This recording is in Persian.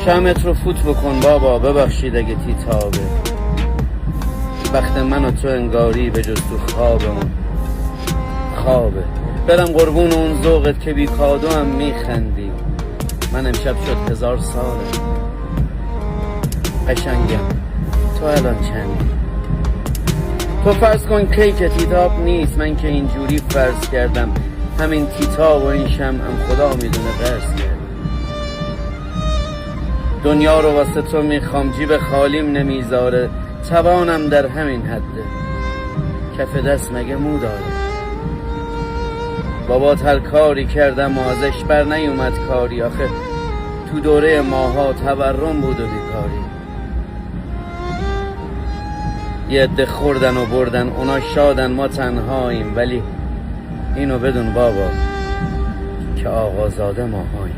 شمعت رو فوت بکن بابا، ببخشید اگه تیتابه. وقت من و تو انگاری به جز تو خوابمون خوابه. برم قربون اون ذوقت که بی کادو هم میخندی. من امشب شد 1000 ساله. قشنگم تو الان چندی؟ تو فرض کن کیک تیتاب نیست، من که اینجوری فرض کردم. همین تیتاب و این شمعم خدا میدونه قرض کرد. دنیا رو واسه تو میخوام، جیب خالیم نمیذاره. توانم در همین حده، کف دست مگه مو داره. بابات هر کاری کردم و ازش بر نیومد کاری. آخه تو دوره ماها تورم بود و بیکاری. یه عده خوردن و بردن، اونا شادن ما تنهاییم. ولی اینو بدون بابا که آقازاده ماهاییم.